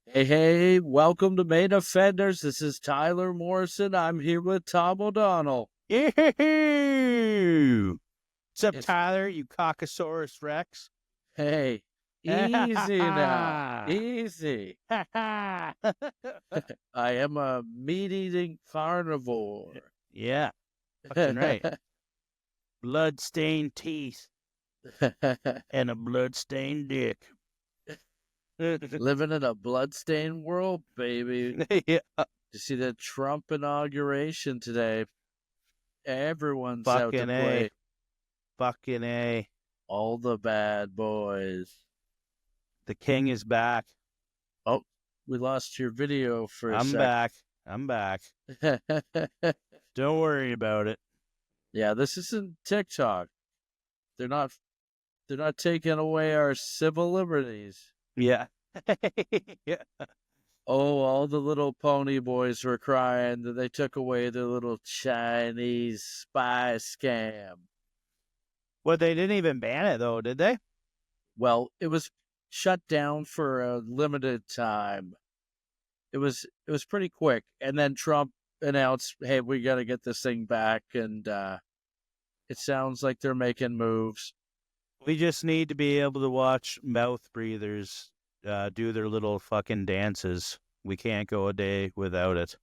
Hey, welcome to Main Offenders. This is Tyler Morrison. I'm here with Tom O'Donnell. Ew. What's up, It's, Tyler? You Caucasaurus Rex? hey, easy now. Easy. I am a meat-eating carnivore. Yeah, fucking right. Blood-stained teeth and a blood-stained dick. Living in a bloodstained world, baby. Yeah. You see the Trump inauguration today. Everyone's out to Fucking A. play. Fucking A. All the bad boys. The king is back. Oh, we lost your video for a I'm sec. back. I'm back. Don't worry about it. Yeah, this isn't TikTok. They're not taking away our civil liberties. Yeah. Yeah. Oh, all the little pony boys were crying that they took away their little Chinese spy scam. Well, they didn't even ban it, though, did they? Well, it was shut down for a limited time. It was pretty quick, and then Trump announced, "Hey, we got to get this thing back," and it sounds like they're making moves. We just need to be able to watch mouth breathers do their little fucking dances. We can't go a day without it.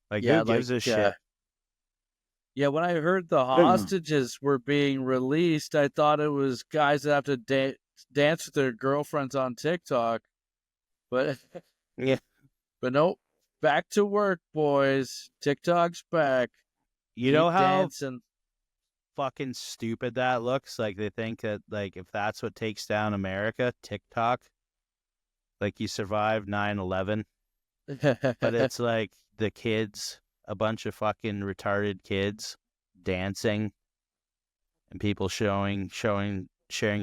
Like, Yeah, who gives a shit? Yeah, when I heard the hostages were being released, I thought it was guys that have to dance with their girlfriends on TikTok. But Yeah. but nope, back to work, boys. TikTok's back. You know Keep how dancing. fucking stupid that looks? Like, they think that, like, if that's what takes down America, TikTok, like, you survived 9/11. But it's like the kids, a bunch of fucking retarded kids dancing and people sharing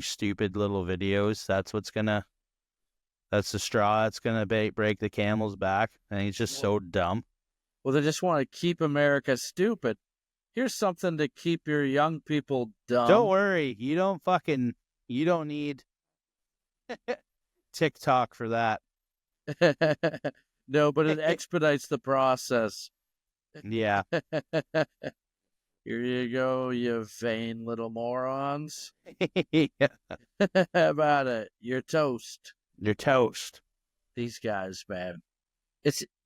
stupid little videos. That's the straw that's gonna break the camel's back. And he's just so dumb. Well, they just want to keep America stupid. Here's something to keep your young people dumb. Don't worry, you don't need TikTok for that. No, but it expedites the process. Yeah. Here you go, you vain little morons. Yeah. How about it? You're toast. You're toast. These guys, man.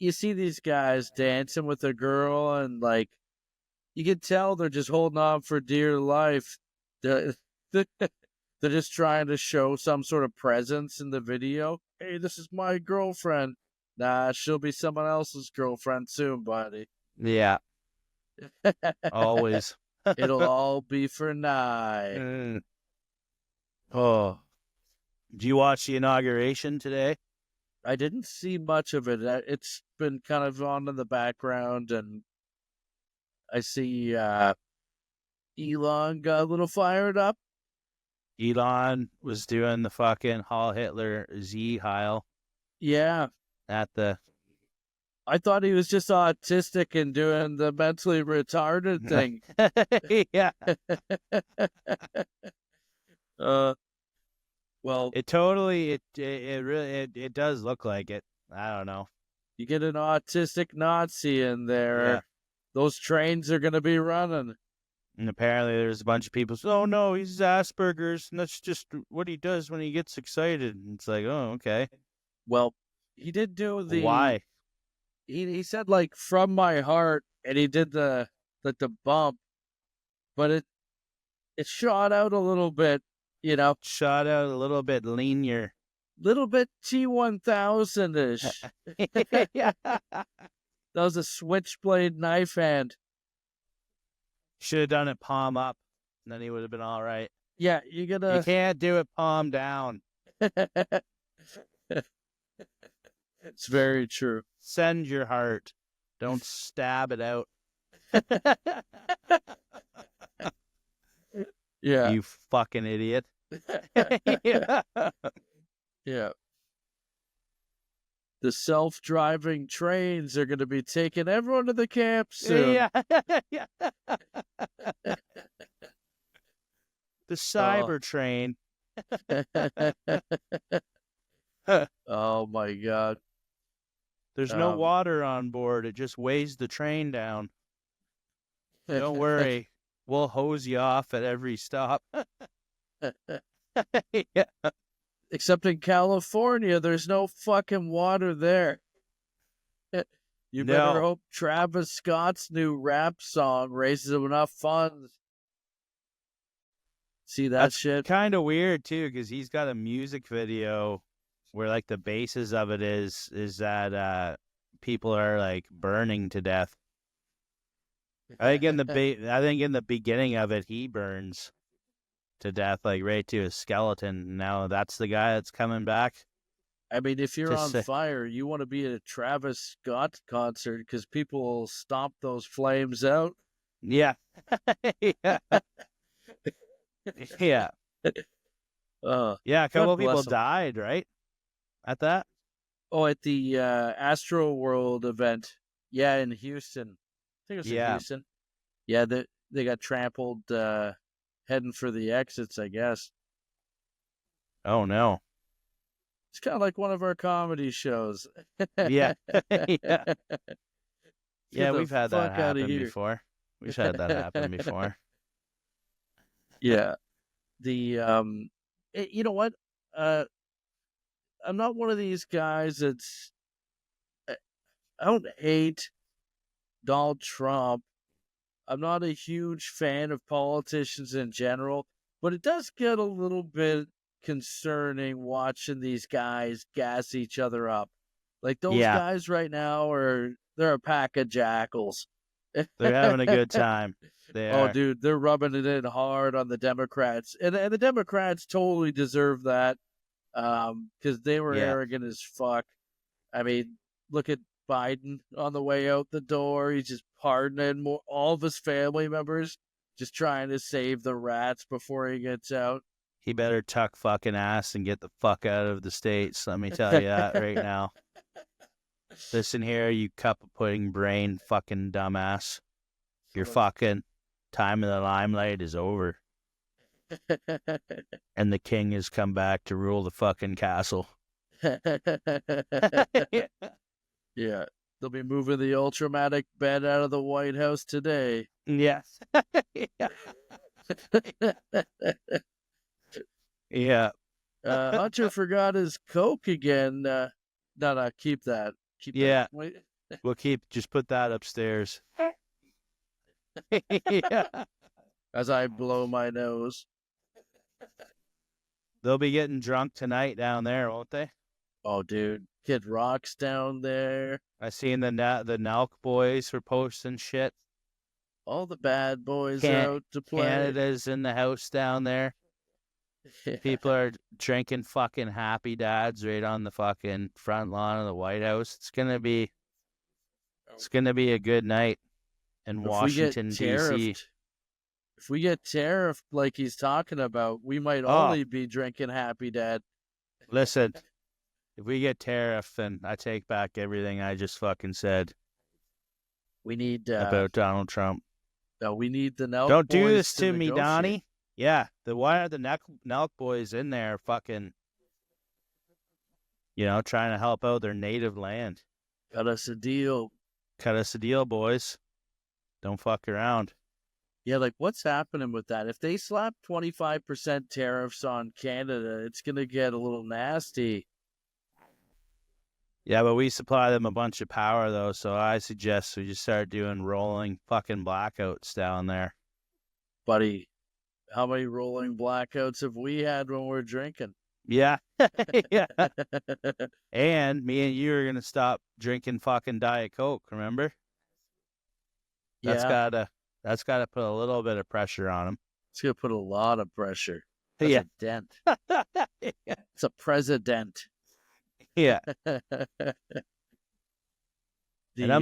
You see these guys dancing with a girl, and like you can tell they're just holding on for dear life. They're, they're just trying to show some sort of presence in the video. Hey, this is my girlfriend. Nah, she'll be someone else's girlfriend soon, buddy. Yeah. Always. It'll all be for night. Oh. Did you watch the inauguration today? I didn't see much of it. It's been kind of on in the background, and I see Elon got a little fired up. Elon was doing the fucking Heil Hitler Z Heil Yeah. at the. I thought he was just autistic and doing the mentally retarded thing. Yeah. Well, It totally, it really, it does look like it. I don't know. you get an autistic Nazi in there, Yeah. those trains are going to be running. And apparently there's a bunch of people say, oh no, he's Asperger's, and that's just what he does when he gets excited. And it's like, oh, okay. Well, he did do the... Why? He said, like, from my heart, and he did the bump, but it shot out a little bit, you know. Shot out a little bit linear. Little bit T-1000-ish. Yeah. That was a switchblade knife hand. Should have done it palm up, and then he would have been all right. Yeah, you can't do it palm down. It's very true. Send your heart. Don't stab it out. Yeah. You fucking idiot. Yeah. Yeah. The self-driving trains are going to be taking everyone to the camp soon. Yeah. The cyber train. Oh my God. There's no water on board. It just weighs the train down. Don't worry. We'll hose you off at every stop. Yeah. Except in California, there's no fucking water there. You better No. hope Travis Scott's new rap song raises enough funds. See that That's shit? kind of weird too, because he's got a music video where like the basis of it is that people are like burning to death. I think in the beginning of it, he burns to death, like right to his skeleton. Now that's the guy that's coming back. I mean, if you're to on say, fire, you want to be at a Travis Scott concert because people will stomp those flames out. yeah, yeah, yeah, yeah. A couple God of people bless him. died, right? At that. Oh, at the Astro World event. Yeah, in Houston. I think it was in Yeah. Houston. Yeah, they got trampled heading for the exits, I guess. Oh no. It's kind of like one of our comedy shows. Yeah. Yeah. Yeah, Get the we've had that fuck out of happen here. before. We've had that happen before. Yeah. The you know what? I'm not one of these guys that's I don't hate Donald Trump. I'm not a huge fan of politicians in general, but it does get a little bit concerning watching these guys gas each other up. Like those Yeah. guys right now they're a pack of jackals. They're having a good time. They Oh, are. dude, they're rubbing it in hard on the Democrats, and the Democrats totally deserve that, because they were Yeah. arrogant as fuck. I mean, look at Biden on the way out the door. He's just pardoning all of his family members, just trying to save the rats before he gets out. He better tuck fucking ass and get the fuck out of the States. Let me tell you that right now. Listen here, you cup of pudding brain fucking dumbass. Your fucking time in the limelight is over. And the king has come back to rule the fucking castle. Yeah, they'll be moving the Ultramatic bed out of the White House today. Yes. Yeah. Hunter forgot his Coke again. No, keep that. Keep Yeah. that. We'll just put that upstairs. Yeah. As I blow my nose. They'll be getting drunk tonight down there, won't they? Oh, dude. Kid Rock's down there. I seen the Nelk boys were posting shit. All the bad boys are out to play. Canada's in the house down there. Yeah. People are drinking fucking Happy Dads right on the fucking front lawn of the White House. It's gonna be a good night in Washington, D.C. If we get tariffed like he's talking about, we might only be drinking Happy Dad. Listen, if we get tariffed, then I take back everything I just fucking said. We need about Donald Trump. No, we need the Nelk Don't boys do this to me, negotiate. Donnie. Yeah, why are the Nelk boys in there fucking, trying to help out their native land? Cut us a deal. Cut us a deal, boys. Don't fuck around. Yeah, like what's happening with that? If they slap 25% tariffs on Canada, it's going to get a little nasty. Yeah, but we supply them a bunch of power, though, so I suggest we just start doing rolling fucking blackouts down there. Buddy, how many rolling blackouts have we had when we're drinking? Yeah. Yeah. And me and you are going to stop drinking fucking Diet Coke, remember? That's gotta put a little bit of pressure on them. It's going to put a lot of pressure. That's yeah. a dent. It's a president. Yeah. And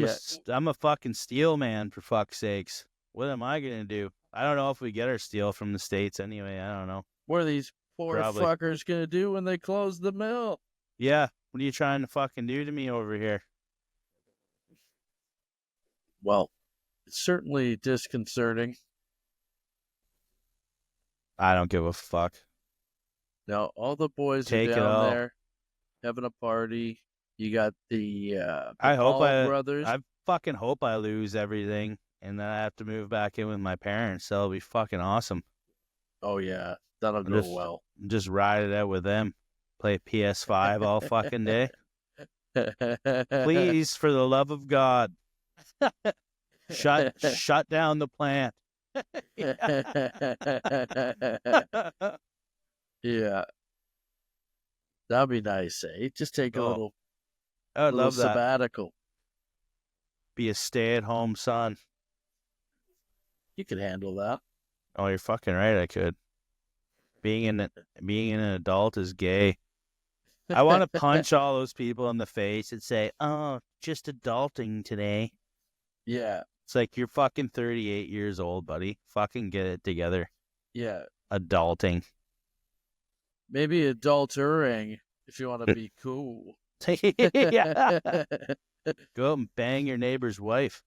I'm a fucking steel man, for fuck's sakes. What am I going to do? I don't know if we get our steel from the States anyway. I don't know. What are these poor fuckers going to do when they close the mill? Yeah. What are you trying to fucking do to me over here? Well, it's certainly disconcerting. I don't give a fuck. No, all the boys are down there. having a party. You got the I Paul brothers. I fucking hope I lose everything and then I have to move back in with my parents. That'll be fucking awesome. Oh yeah, that'll go well. Just ride it out with them. Play PS5 all fucking day. Please, for the love of God, shut down the plant. Yeah, that'd be nice, eh? Just take a little I would love that. sabbatical. Be a stay-at-home son. You could handle that. Oh, you're fucking right. I could. Being an adult is gay. I want to punch all those people in the face and say, "Oh, just adulting today." Yeah. It's like you're fucking 38 years old, buddy. Fucking get it together. Yeah. Adulting. Maybe adultering if you want to be cool. Yeah. Go out and bang your neighbor's wife.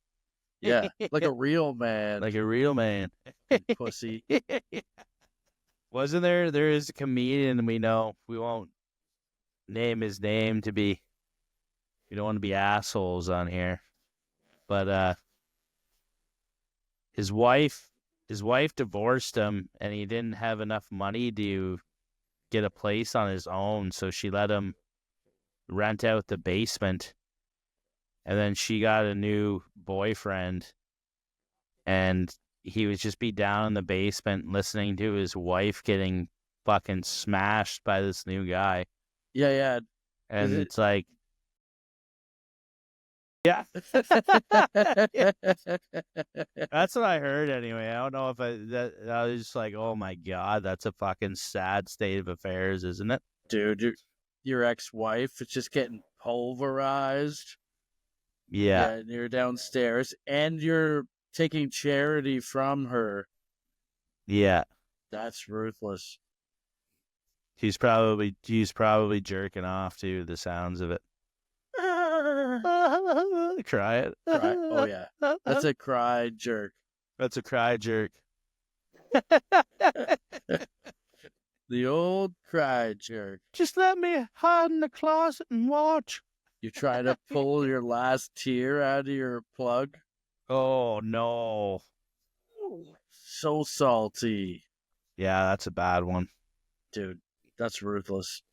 Yeah, like a real man. Like a real man. Pussy. Wasn't there is a comedian we know, we won't name his name to be, we don't want to be assholes on here, but his wife divorced him and he didn't have enough money to get a place on his own, so she let him rent out the basement, and then she got a new boyfriend and he would just be down in the basement listening to his wife getting fucking smashed by this new guy. Yeah, yeah. And it's like, yeah. That's what I heard anyway. I don't know if I was just like, oh my God, that's a fucking sad state of affairs, isn't it? Dude, your ex-wife is just getting pulverized. Yeah. And you're downstairs and you're taking charity from her. Yeah. That's ruthless. He's probably jerking off to the sounds of it. Cry it. Cry. Oh yeah. That's a cry jerk. That's a cry jerk. The old cry jerk. Just let me hide in the closet and watch. You try to pull your last tear out of your plug. Oh, no. So salty. Yeah, that's a bad one. Dude, that's ruthless.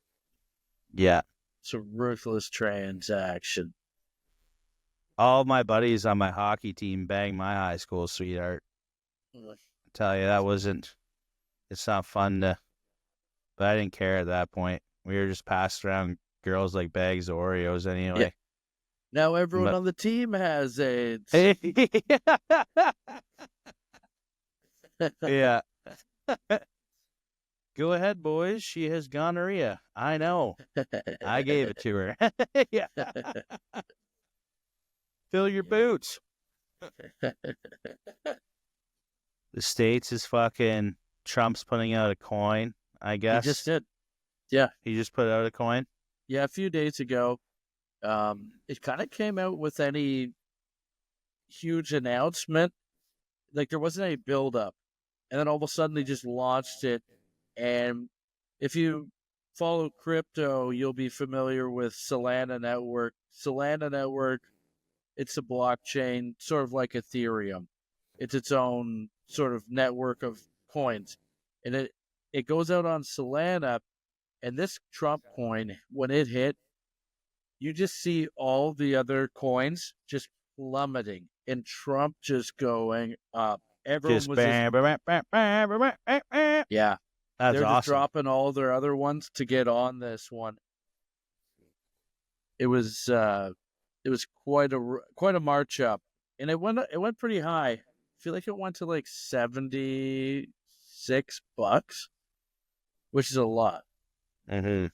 Yeah. It's a ruthless transaction. All my buddies on my hockey team banged my high school sweetheart. I tell you, it's not fun to, but I didn't care at that point. We were just passed around girls like bags of Oreos anyway. Yeah. Now everyone on the team has AIDS. Yeah. Go ahead, boys. She has gonorrhea. I know. I gave it to her. Yeah. Fill your boots. The States is fucking Trump's putting out a coin, I guess. He just did. Yeah. He just put out a coin? Yeah, a few days ago. It kind of came out with any huge announcement. Like, there wasn't any build-up. And then all of a sudden, they just launched it. And if you follow crypto, you'll be familiar with Solana Network. Solana Network, it's a blockchain, sort of like Ethereum. It's its own sort of network of coins. And it goes out on Solana. And this Trump coin, when it hit, you just see all the other coins just plummeting and Trump just going up. Everyone was yeah. That's They're awesome. just dropping all their other ones to get on this one. It was quite a march up, and it went pretty high. I feel like it went to like $76, which is a lot. Mm-hmm.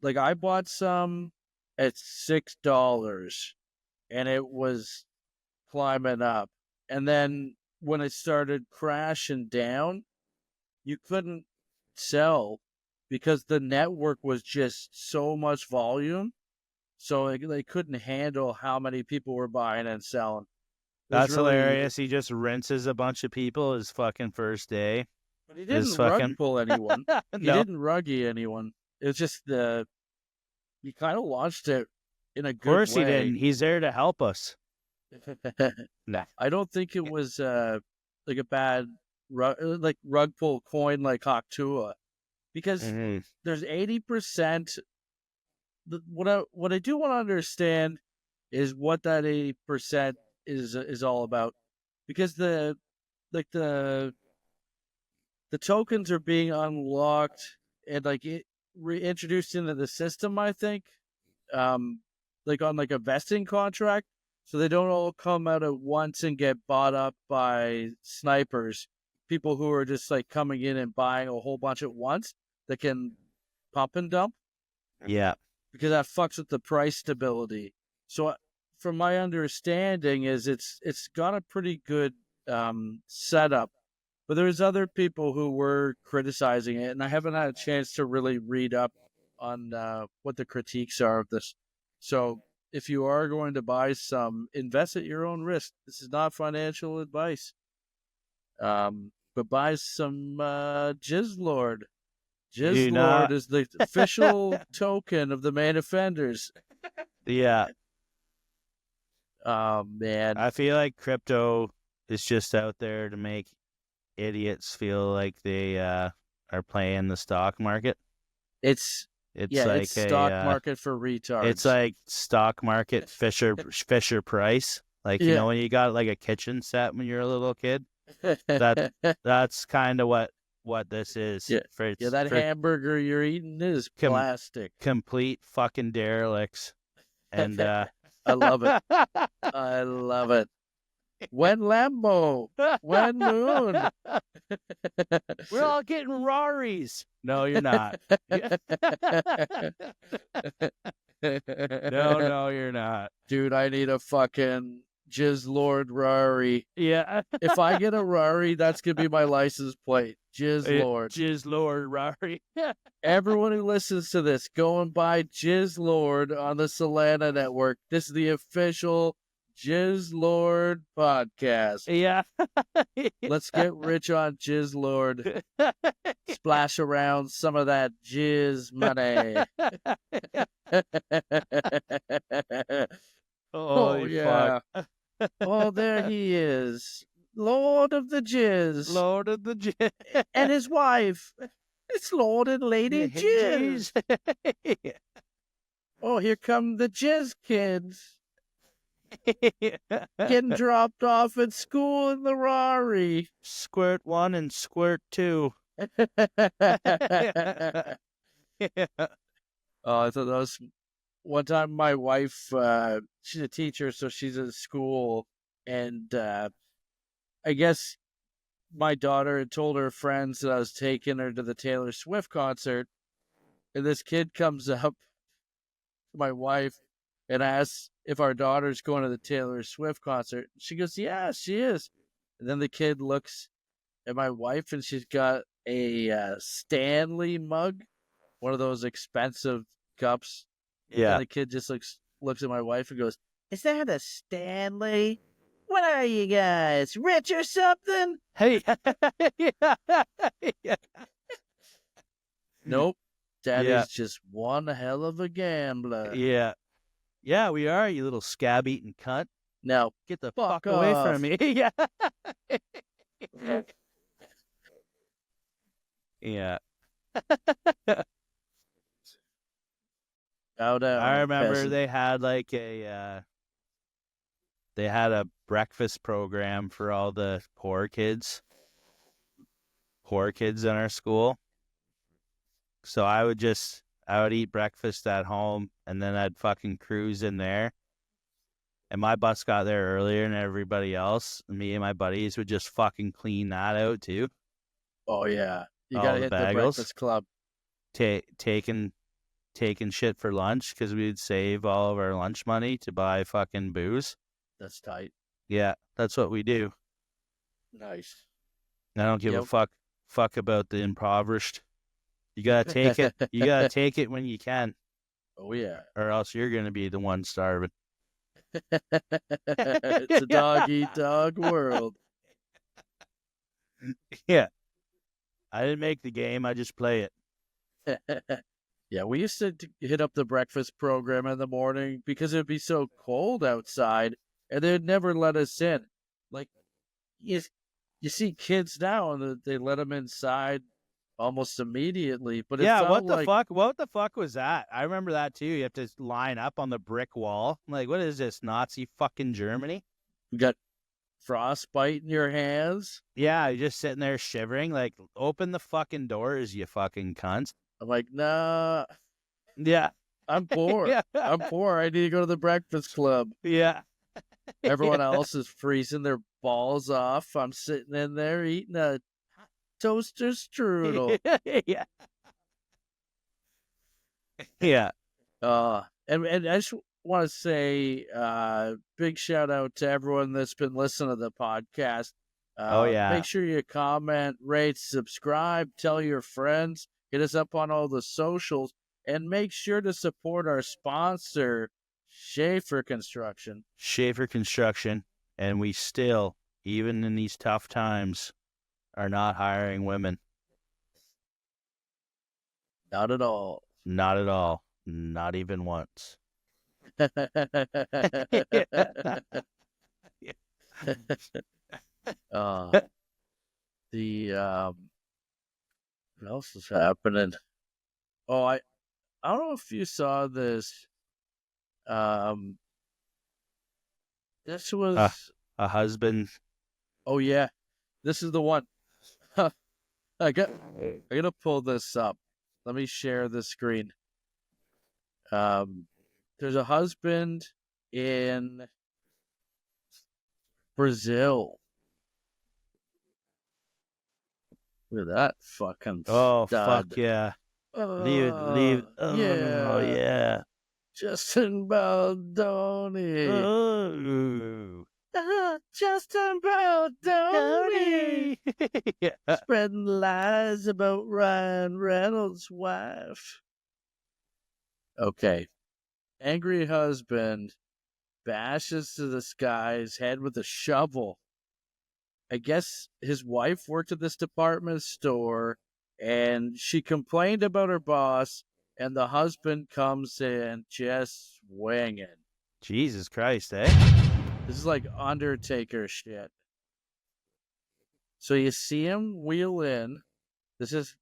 Like, I bought some at $6, and it was climbing up. And then when it started crashing down, you couldn't sell because the network was just so much volume. So they couldn't handle how many people were buying and selling. That's really hilarious. He just rinses a bunch of people his fucking first day. But he didn't rug pull anyone. He didn't ruggy anyone. It was just the he kind of launched it in a Of good course he way. didn't. He's there to help us. Nah. I don't think it was like a bad rug pull coin like Haktua, because there's 80%. What I do want to understand is what that 80% is all about, because the tokens are being unlocked and like reintroduced into the system, I think, like on like a vesting contract, so they don't all come out at once and get bought up by snipers, people who are just like coming in and buying a whole bunch at once that can pump and dump. Yeah. Because that fucks with the price stability. So, from my understanding, is it's got a pretty good setup. But there's other people who were criticizing it, and I haven't had a chance to really read up on what the critiques are of this. So, if you are going to buy some, invest at your own risk. This is not financial advice. But buy some Jizz Lord. Jizz Lord is the official token of the main offenders. Yeah. Oh, man. I feel like crypto is just out there to make idiots feel like they are playing the stock market. It's like it's stock market for retards. It's like stock market Fisher Price. Like, you know, when you got like a kitchen set when you're a little kid, that's kind of what this is. That hamburger you're eating is plastic. Complete fucking derelicts. And I love it. I love it. When Lambo, when Moon. We're all getting Raris. No, you're not. No, you're not. Dude, I need a fucking Jizz Lord Rari. Yeah. If I get a Rari, that's going to be my license plate. Jizz Lord. Jizz Lord Rari. Everyone who listens to this, go and buy Jizz Lord on the Solana network. This is the official Jizz Lord podcast. Yeah. Let's get rich on Jizz Lord. Splash around some of that jizz money. Oh, yeah. Fuck. Oh, there he is. Lord of the Jizz. Lord of the Jizz. And his wife. It's Lord and Lady Jizz. Oh, here come the Jizz kids. Getting dropped off at school in the Rari. Squirt 1 and Squirt 2. Oh, I thought that was one time. My wife, she's a teacher, so she's at school, and I guess my daughter had told her friends that I was taking her to the Taylor Swift concert, and this kid comes up to my wife and asks if our daughter's going to the Taylor Swift concert. She goes, "Yeah, she is." And then the kid looks at my wife, and she's got a Stanley mug, one of those expensive cups. Yeah. And the kid just looks at my wife and goes, "Is that a Stanley? What are you guys, rich or something?" Hey. Nope. Daddy's just one hell of a gambler. Yeah. Yeah, we are, you little scab-eating cunt. Now, get the fuck away from me. Yeah. Yeah. I remember they had like they had a breakfast program for all the poor kids in our school. So I would eat breakfast at home, and then I'd fucking cruise in there. And my bus got there earlier than everybody else. Me and my buddies would just fucking clean that out too. Oh yeah, you gotta hit the breakfast club. Taking shit for lunch because we'd save all of our lunch money to buy fucking booze. That's tight. Yeah, that's what we do. Nice. I don't give a fuck about the impoverished. You gotta take it. You gotta take it when you can. Oh yeah. Or else you're gonna be the one starving. It's a dog-eat-dog world. Yeah. I didn't make the game. I just play it. Yeah, we used to hit up the breakfast program in the morning because it'd be so cold outside, and they'd never let us in. Like, you, you see kids now, and they let them inside almost immediately, but it Yeah, felt what the like fuck? What the fuck was that? I remember that too. You have to line up on the brick wall. Like, what is this, Nazi fucking Germany? you got frostbite in your hands. Yeah, you're just sitting there shivering. Like, open the fucking doors, you fucking cunt. I'm like, nah, Yeah. I'm poor. Yeah. I'm poor. I need to go to the breakfast club. Yeah. Everyone else is freezing their balls off. I'm sitting in there eating a toaster strudel. Yeah. Yeah. And I just want to say, big shout out to everyone that's been listening to the podcast. Oh, yeah. Make sure you comment, rate, subscribe, tell your friends, hit us up on all the socials, and make sure to support our sponsor, Schaefer Construction. Schaefer Construction. And we still, even in these tough times, are not hiring women. Not at all. Not at all. Not even once. What else is happening? Oh, I don't know if you saw this. This was a husband. Oh yeah, this is the one. I gotta pull this up. Let me share the screen. There's a husband in Brazil. Look at that fucking Oh, stud. fuck yeah. Leave. Oh, yeah. Yeah. Justin Baldoni. Oh. Justin Baldoni. Yeah. Spreading lies about Ryan Reynolds' wife. Okay. Angry husband bashes to this guy's head with a shovel. I guess his wife worked at this department store, and she complained about her boss, and the husband comes in just swinging. Jesus Christ, eh? This is like Undertaker shit. So you see him wheel in. This is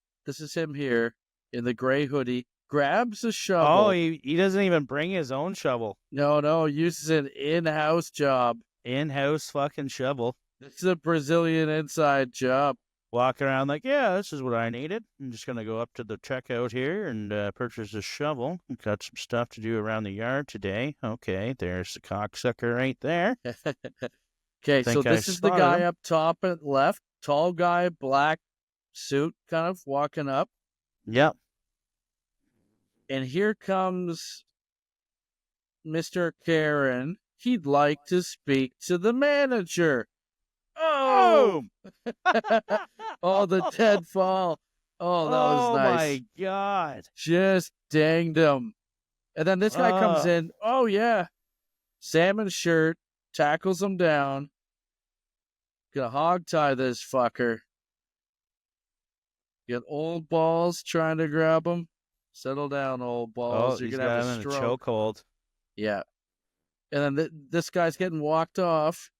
him here in the gray hoodie. Grabs a shovel. Oh, he doesn't even bring his own shovel. No, uses an in-house job. In-house fucking shovel. This is a Brazilian inside job. Walking around like, yeah, this is what I needed. I'm just going to go up to the checkout here and purchase a shovel. Got some stuff to do around the yard today. Okay, there's the cocksucker right there. Okay, so this is the guy up top and left. Tall guy, black suit, kind of walking up. Yep. And here comes Mr. Karen. He'd like to speak to the manager. Oh! Oh, the dead fall. Oh, that was nice. Oh, my God. Just danged him. And then this guy comes in. Oh, yeah. Salmon shirt. Tackles him down. Gonna hog tie this fucker. Get old balls trying to grab him. Settle down, old balls. You're gonna have a stroke. In a chokehold. Yeah. And then this guy's getting walked off.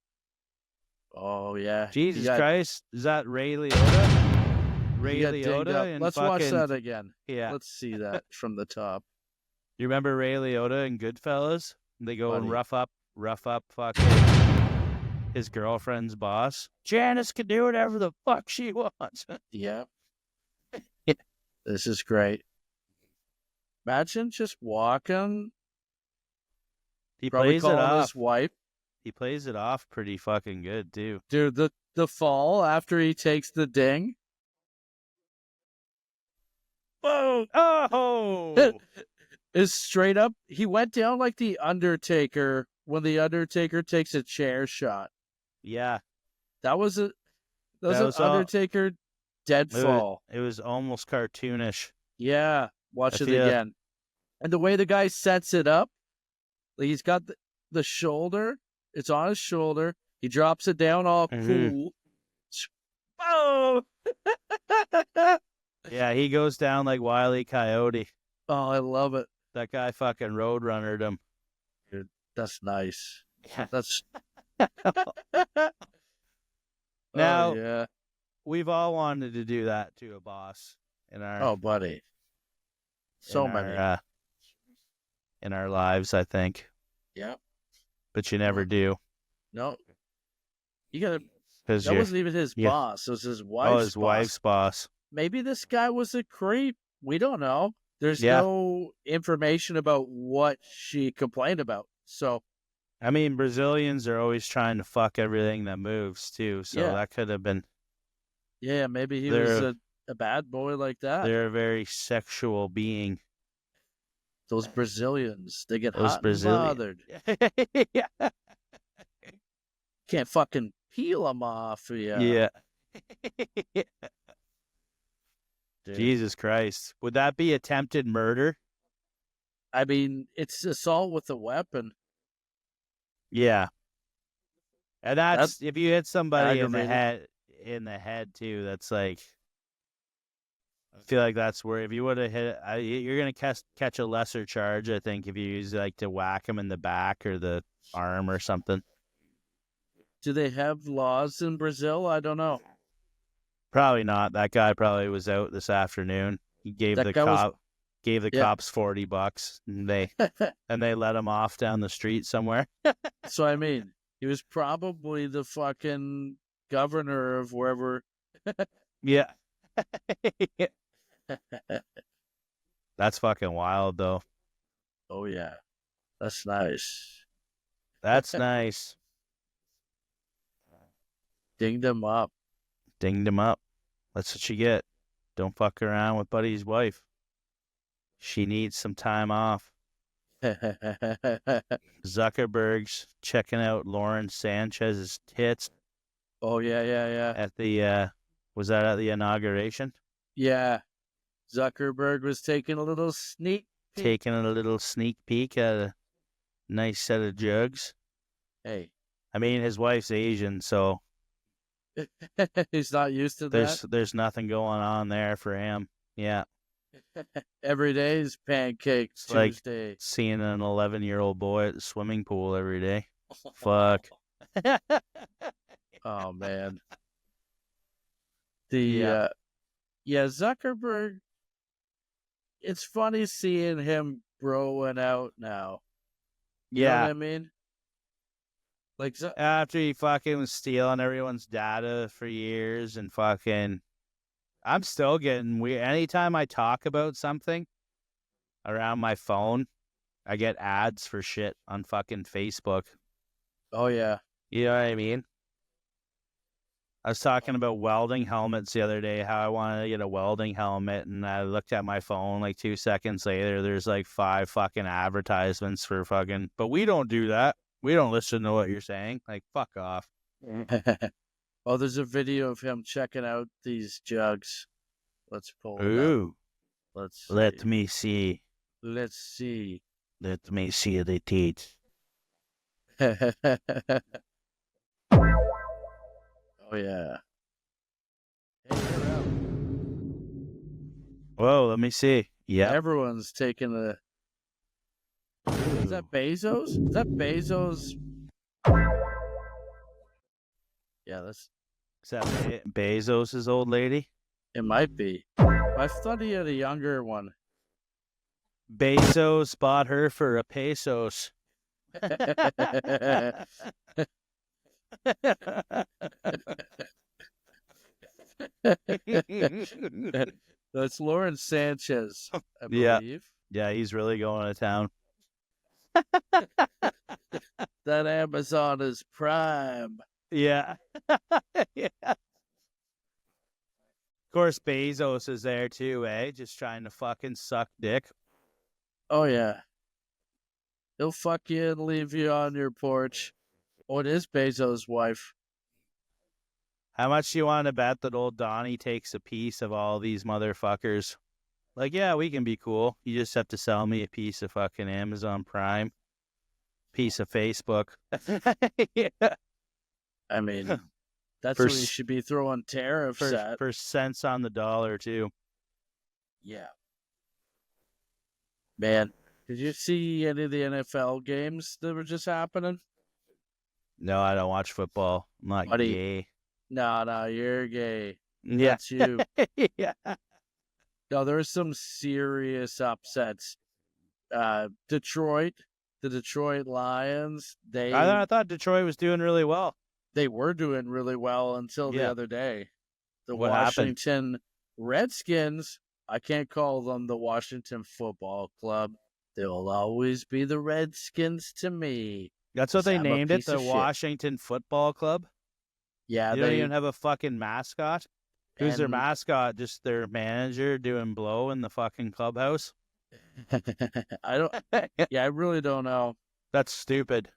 Oh yeah. Jesus Christ! Is that Ray Liotta? Ray Liotta. Let's watch that again. Yeah. Let's see that from the top. You remember Ray Liotta in Goodfellas? They go and rough up fucking his girlfriend's boss. Janice can do whatever the fuck she wants. Yeah. This is great. Imagine just walking. He probably plays it off. His wife. He plays it off pretty fucking good too. Dude, the fall after he takes the ding. Whoa! Oh! Is straight up. He went down like the Undertaker when the Undertaker takes a chair shot. Yeah. That was an Undertaker deadfall. It was almost cartoonish. Yeah. Watch it again. And the way the guy sets it up, like he's got the shoulder. It's on his shoulder. He drops it down all cool. Oh! Yeah, he goes down like Wile E. Coyote. Oh, I love it. That guy fucking roadrunnered him. Dude, that's nice. Yeah. That's oh Now, yeah. we've all wanted to do that to a boss in our Oh, buddy. in So our many. in our lives, I think, Yeah. but you never do No, you gotta. because That wasn't even his yeah. boss. It was his Oh, wife's his boss. wife's boss. Maybe this guy was a creep. We don't know. There's Yeah, no information about what she complained about. So I mean Brazilians are always trying to fuck everything that moves too, so yeah, that could have been. yeah, maybe he was They're a bad boy like that. they're a very sexual being. Those Brazilians, they get Those hot and Brazilian. bothered. Yeah. Can't fucking peel them off. Yeah, Yeah. dude. Jesus Christ. Would that be attempted murder? I mean, it's assault with a weapon. Yeah. And that's if you hit somebody Aggravated. in the head too, that's like I feel like that's where if you would have hit you're going to catch a lesser charge, I think, if you use like to whack him in the back or the arm or something. Do they have laws in Brazil? I don't know. Probably not. That guy probably was out this afternoon. He gave That guy was. gave the Yeah. cops $40 and they let him off down the street somewhere. So I mean, he was probably the fucking governor of wherever. Yeah. That's fucking wild though. Oh yeah, that's nice. That's nice. Dinged him up. Dinged him up. That's what you get. Don't fuck around with Buddy's wife. She needs some time off. Zuckerberg's checking out Lauren Sanchez's tits Oh yeah. at the was that at the inauguration? Yeah, Zuckerberg was taking a little sneak peek. Taking a little sneak peek at a nice set of jugs. Hey, I mean, his wife's Asian, so he's not used to that. there's nothing going on there for him. Yeah. Every day is Pancake Like Tuesday. seeing an 11-year-old boy at the swimming pool every day. Fuck. Oh man. The Yeah. yeah, Zuckerberg. It's funny seeing him growing out now. You know what I mean? Like After he fucking was stealing everyone's data for years and fucking, I'm still getting weird. Anytime I talk about something around my phone, I get ads for shit on fucking Facebook. oh yeah. You know what I mean? I was talking about welding helmets the other day, how I wanted to get a welding helmet, and I looked at my phone like 2 seconds later, there's like 5 fucking advertisements for fucking, but we don't do that. We don't listen to what you're saying. Like, fuck off. Oh, there's a video of him checking out these jugs. Let's pull it up. Ooh. Let's see. Let me see. Let's see. Let me see the teeth. Oh yeah. Hey, you're out. Whoa, let me see. Yeah. Everyone's taking a. Is that Bezos? Is that Bezos? Yeah, that's. Is that Bezos' old lady? It might be. I thought he had a younger one. Bezos bought her for a pesos. That's Lauren Sanchez, I Yeah. believe. Yeah, he's really going to town. That Amazon is prime. Yeah. Yeah. Of course, Bezos is there too, eh? Just trying to fucking suck dick. Oh yeah. He'll fuck you and leave you on your porch. Oh, it is Bezos' wife. How much do you want to bet that old Donnie takes a piece of all these motherfuckers? Like, yeah, we can be cool. You just have to sell me a piece of fucking Amazon Prime. Piece of Facebook. Yeah. I mean, that's For what you should be throwing tariffs at. For cents on the dollar, too. Yeah. Man, did you see any of the NFL games that were just happening? No, I don't watch football. I'm not Buddy, gay. no, you're gay. Yeah. That's you. Yeah. No, there was some serious upsets. Detroit, the Detroit Lions, I thought Detroit was doing really well. they were doing really well until the Yeah. other day. The What happened? Washington Redskins, I can't call them the Washington Football Club. They will always be the Redskins to me. That's what they I'm a named it, piece the of shit. Washington Football Club. Yeah, They don't even have a fucking mascot. Who's their and- mascot? Just their manager doing blow in the fucking clubhouse? I don't. Yeah, I really don't know, That's stupid.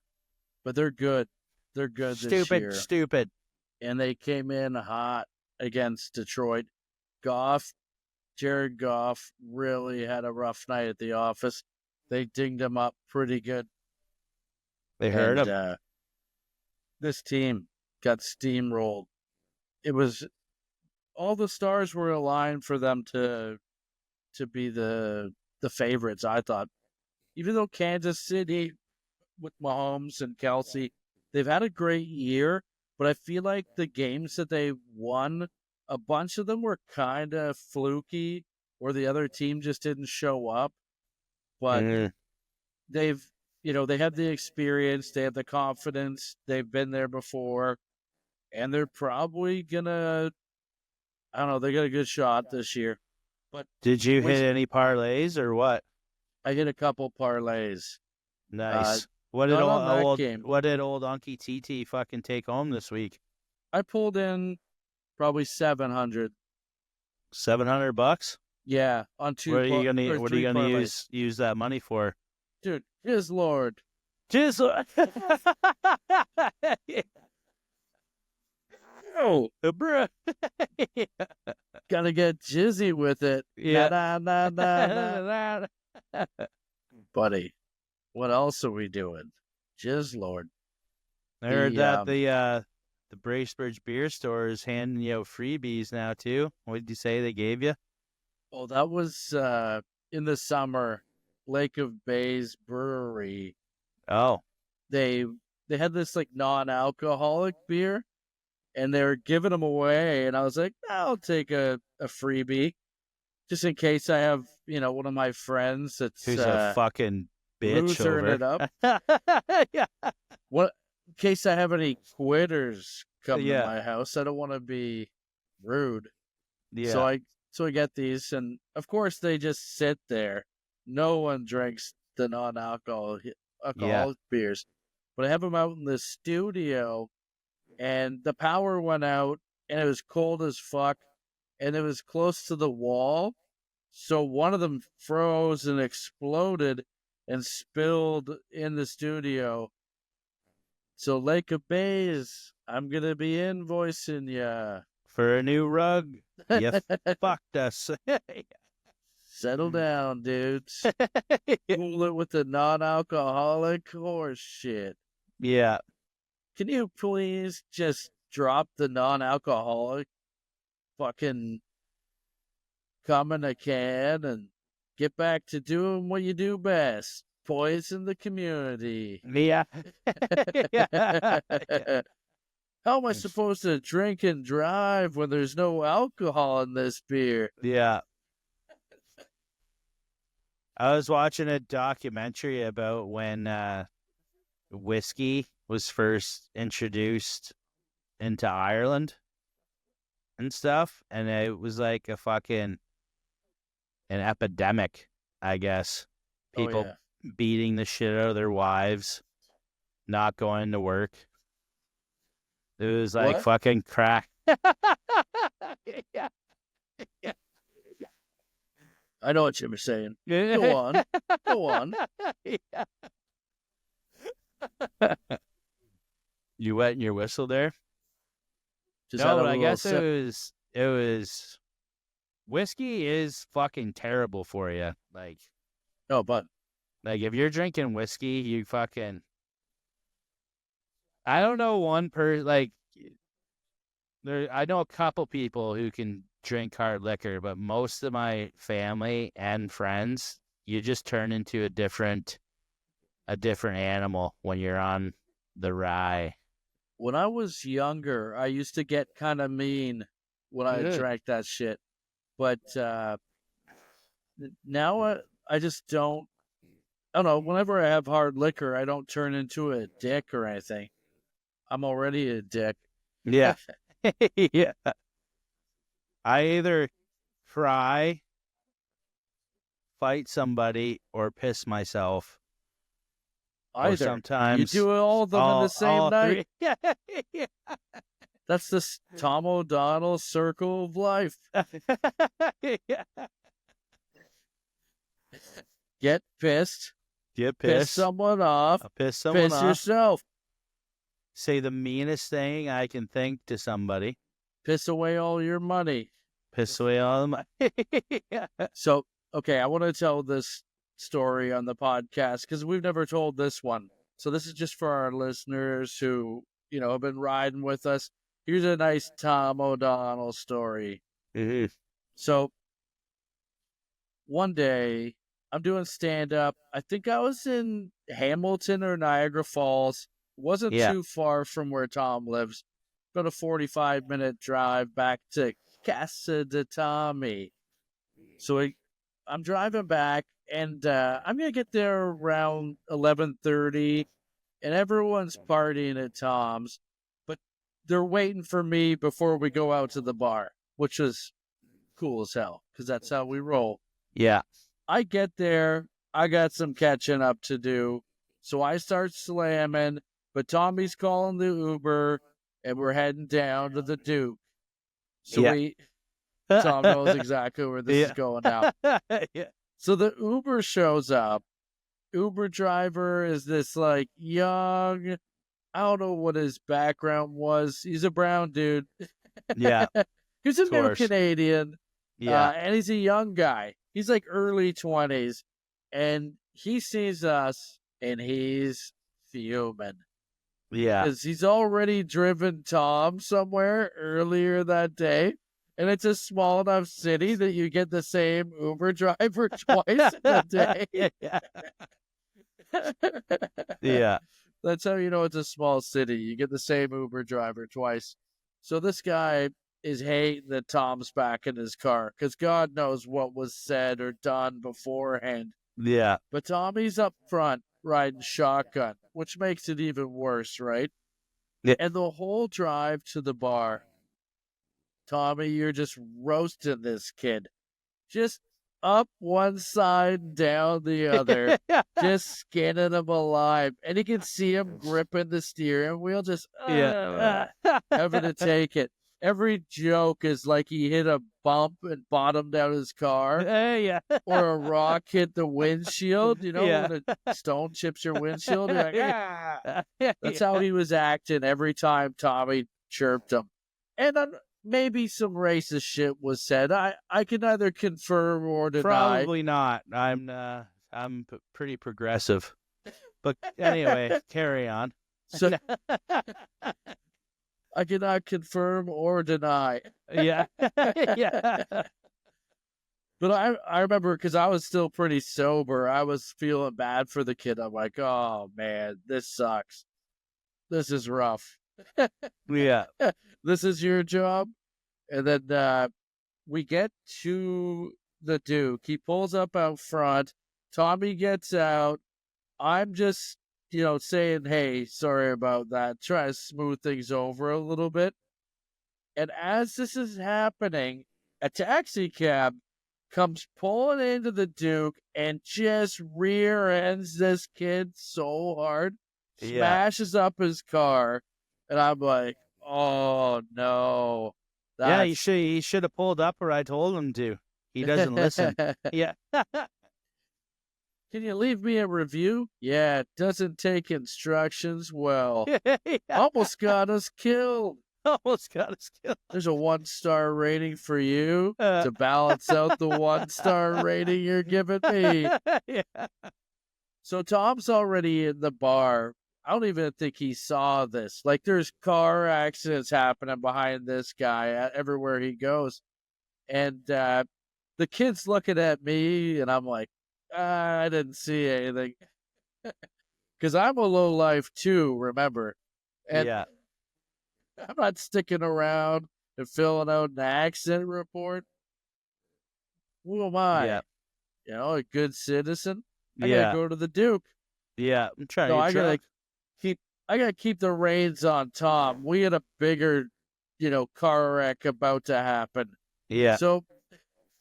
but they're good. They're good this year. Stupid. And they came in hot against Detroit. Jared Goff really had a rough night at the office. They dinged him up pretty good. They heard him. This team got steamrolled. It was all the stars were aligned for them to be the favorites, I thought. Even though Kansas City with Mahomes and Kelsey, they've had a great year, but I feel like the games that they won, a bunch of them were kind of fluky, or the other team just didn't show up. But they have the experience, they have the confidence, they've been there before, and they're probably gonna, I don't know, they got a good shot this year. But did you hit any parlays or what? I hit a couple parlays. Nice. What did old Unky TT fucking take home this week? I pulled in probably 700. $700? Yeah, on two. What are you gonna use that money for? Dude, his Lord. Jizz. Oh, Bruh. gotta get jizzy with it. Yeah. Na. Buddy, what else are we doing? Jizz Lord. I heard that the Bracebridge beer store is handing you out freebies now too. What did you say they gave you? Oh, that was in the summer. Lake of Bays Brewery. Oh, They had this like non-alcoholic beer, and they were giving them away. And I was like, I'll take a freebie, just in case I have one of my friends that's who's a fucking bitch over it up. Yeah. What in case I have any quitters come Yeah. to my house? I don't want to be rude. Yeah. So I get these, and of course they just sit there. No one drinks the non-alcoholic beers, but I have them out in the studio, and the power went out, and it was cold as fuck, and it was close to the wall, so one of them froze and exploded and spilled in the studio. So Lake of Bays, I'm gonna be invoicing ya for a new rug. You fucked us. Settle down, dudes. Cool it with the non-alcoholic horse shit. Yeah. Can you please just drop the non-alcoholic fucking come in a can and get back to doing what you do best? Poison the community. Yeah. How am I supposed to drink and drive when there's no alcohol in this beer? Yeah. I was watching a documentary about when whiskey was first introduced into Ireland and stuff, and it was like a fucking an epidemic, I guess. People beating the shit out of their wives, not going to work. It was like fucking crack. Yeah. I know what you were saying. Go on. Go on. You wetting your whistle there? Just no, but I guess it was whiskey is fucking terrible for you. Like, but like if you're drinking whiskey, you fucking, I don't know one like I know a couple people who can drink hard liquor, but most of my family and friends you just turn into a different animal when you're on the rye. When I was younger, I used to get kind of mean when I drank that shit. But now I just don't. I don't know. Whenever I have hard liquor, I don't turn into a dick or anything. I'm already a dick. Yeah. Yeah. I either cry, fight somebody, or piss myself. Or Either. sometimes You do all of them in the same all night. Three. Yeah. Yeah. That's the Tom O'Donnell circle of life. Yeah. Get pissed. Get Piss pissed. someone off. Piss someone off. Yourself. Say the meanest thing I can think to somebody. Piss away all your money. Piss away all the money. Yeah. So, okay, I want to tell this story on the podcast because we've never told this one. So this is just for our listeners who, have been riding with us. Here's a nice Tom O'Donnell story. Mm-hmm. So one day I'm doing stand-up. I think I was in Hamilton or Niagara Falls. It wasn't too far from where Tom lives. About a 45-minute drive back to Casa de Tommy. So I'm driving back, and I'm going to get there around 11:30, and everyone's partying at Tom's, but they're waiting for me before we go out to the bar, which is cool as hell, because that's how we roll. Yeah. I get there, I got some catching up to do, so I start slamming, but Tommy's calling the Uber, and we're heading down to the Duke. So Tom knows exactly where this is going now. Yeah. So the Uber shows up. Uber driver is this like young, I don't know what his background was. He's a brown dude. Yeah. He's a new Canadian. Yeah. And he's a young guy. He's like early 20s. And he sees us and he's fuming. Yeah. Because he's already driven Tom somewhere earlier that day. And it's a small enough city that you get the same Uber driver twice a day. Yeah. That's how you know it's a small city. You get the same Uber driver twice. So this guy is hating that Tom's back in his car because God knows what was said or done beforehand. Yeah. But Tommy's up front riding shotgun, which makes it even worse, right? Yeah. And the whole drive to the bar, Tommy, you're just roasting this kid. Just up one side, down the other. Just skinning him alive. And you can see him gripping the steering wheel, just having to take it. Every joke is like he hit a bump and bottomed out his car. Or a rock hit the windshield, when a stone chips your windshield. You're like, That's how he was acting every time Tommy chirped him. And maybe some racist shit was said. I can neither confirm or deny. Probably not. I'm pretty progressive. But anyway, carry on. So I cannot confirm or deny. Yeah. Yeah. But I remember because I was still pretty sober. I was feeling bad for the kid. I'm like, oh man, this sucks. This is rough. Yeah. This is your job. And then we get to the Duke. He pulls up out front. Tommy gets out. I'm just, saying, hey, sorry about that. Try to smooth things over a little bit. And as this is happening, a taxi cab comes pulling into the Duke and just rear ends this kid so hard. Smashes up his car. And I'm like, oh, no. Yeah, he should have pulled up where I told him to. He doesn't listen. Yeah. Can you leave me a review? Yeah, it doesn't take instructions well. Almost got us killed. Almost got us killed. There's a 1-star rating for you to balance out the 1-star rating you're giving me. Yeah. So Tom's already in the bar. I don't even think he saw this. Like, there's car accidents happening behind this guy everywhere he goes. And the kid's looking at me, and I'm like, I didn't see anything. Because I'm a low life too, remember? And Yeah. I'm not sticking around and filling out an accident report. Who am Yeah. I? A good citizen? I gotta Yeah. go to the Duke. Yeah. I'm trying No, to I gotta drunk. keep I gotta keep the reins on Tom. We had a bigger, car wreck about to happen. Yeah. So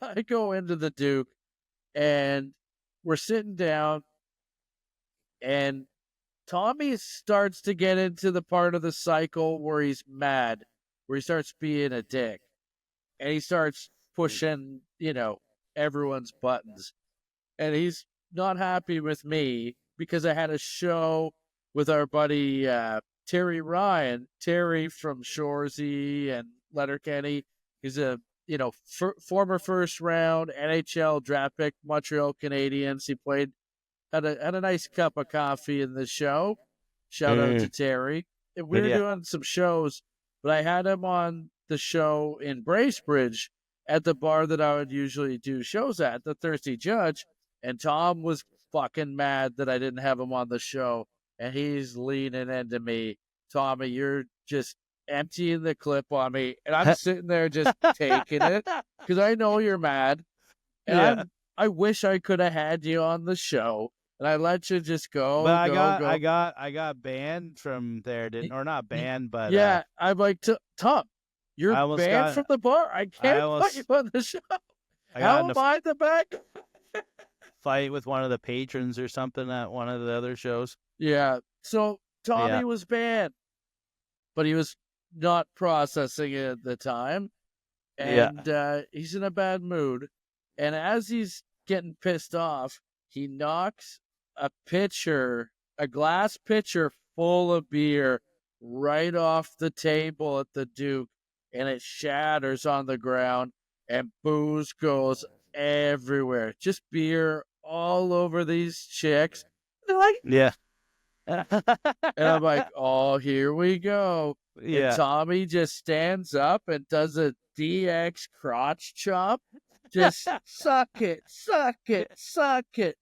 I go into the Duke and we're sitting down and Tommy starts to get into the part of the cycle where he's mad, where he starts being a dick. And he starts pushing, everyone's buttons. And he's not happy with me because I had a show with our buddy Terry Ryan, Terry from Shoresy and Letterkenny. He's a former first round NHL draft pick, Montreal Canadiens. He played had a nice cup of coffee in the show. Shout out to Terry. And we were Yeah. doing some shows, but I had him on the show in Bracebridge at the bar that I would usually do shows at, the Thirsty Judge. And Tom was fucking mad that I didn't have him on the show. And he's leaning into me. Tommy, you're just emptying the clip on me. And I'm sitting there just taking it because I know you're mad. And Yeah. I wish I could have had you on the show. And I let you just go, But go. I got banned from there, or not banned, but yeah, I'm like, Tom, you're banned from the bar. I can't put you on the show. How am I the back? Fight with one of the patrons or something at one of the other shows. Yeah. So Tommy was banned, but he was not processing it at the time. And he's in a bad mood. And as he's getting pissed off, he knocks a glass pitcher full of beer right off the table at the Duke, and it shatters on the ground, and booze goes everywhere. Just beer all over these chicks. They're like, yeah. And I'm like, oh, here we go. Yeah. And Tommy just stands up and does a DX crotch chop. Just suck it, suck it, suck it.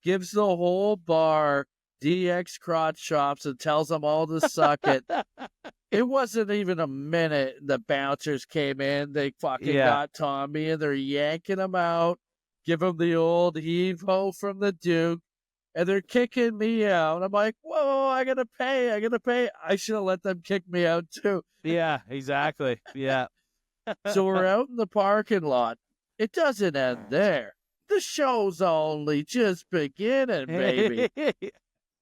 Gives the whole bar DX crotch chops and tells them all to suck it. It wasn't even a minute. The bouncers came in. They fucking got Tommy and they're yanking him out. Give him the old heave-ho from the Duke. And they're kicking me out. I'm like, whoa, I gotta pay. I should have let them kick me out too. Yeah, exactly. Yeah. So we're out in the parking lot. It doesn't end there. The show's only just beginning, baby.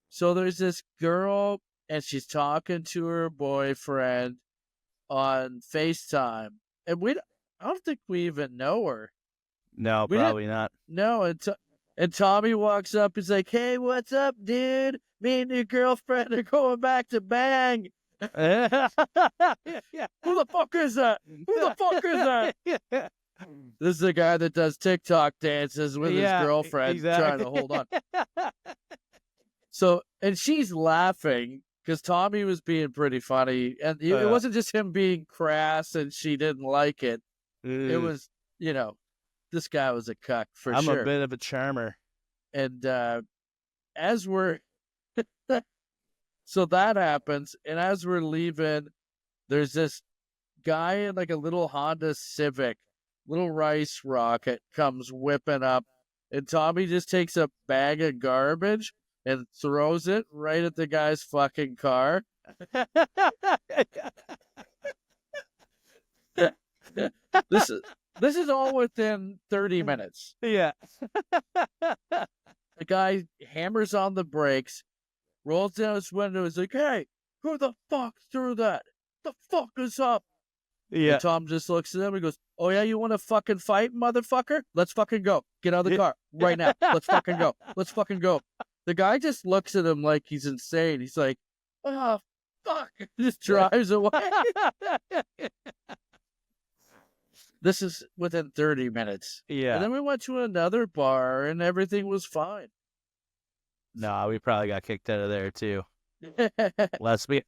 So there's this girl, and she's talking to her boyfriend on FaceTime. And I don't think we even know her. No, probably not. No, and Tommy walks up. He's like, hey, what's up, dude? Me and your girlfriend are going back to bang. Who the fuck is that? This is the guy that does TikTok dances with his girlfriend trying to hold on. So, and she's laughing because Tommy was being pretty funny. And it wasn't just him being crass and she didn't like it. It was, this guy was a cuck for sure. I'm a bit of a charmer. And as we're... So that happens. And as we're leaving, there's this guy in like a little Honda Civic, little rice rocket comes whipping up. And Tommy just takes a bag of garbage and throws it right at the guy's fucking car. This is all within 30 minutes. Yeah. The guy hammers on the brakes, rolls down his window, is like, hey, who the fuck threw that? The fuck is up? Yeah. And Tom just looks at him and goes, oh yeah, you want to fucking fight, motherfucker? Let's fucking go. Get out of the car right now. Let's fucking go. Let's fucking go. The guy just looks at him like he's insane. He's like, oh, fuck. Just drives away. This is within 30 minutes. Yeah. And then we went to another bar and everything was fine. No, we probably got kicked out of there too. Let's be.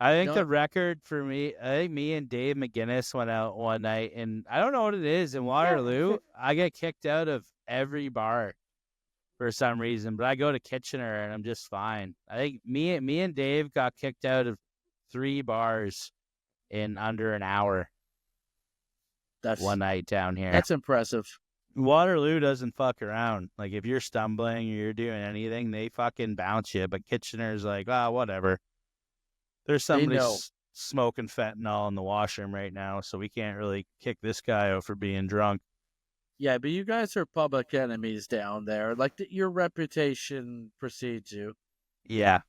I think No, the record for me, I think me and Dave McGinnis went out one night, and I don't know what it is. In Waterloo, I get kicked out of every bar for some reason, but I go to Kitchener and I'm just fine. I think me and Dave got kicked out of 3 bars in under an hour one night down here. That's impressive. Waterloo doesn't fuck around. Like, if you're stumbling or you're doing anything, they fucking bounce you. But Kitchener's like, whatever. There's somebody smoking fentanyl in the washroom right now, so we can't really kick this guy out for being drunk. Yeah, but you guys are public enemies down there. Like, your reputation precedes you. Yeah.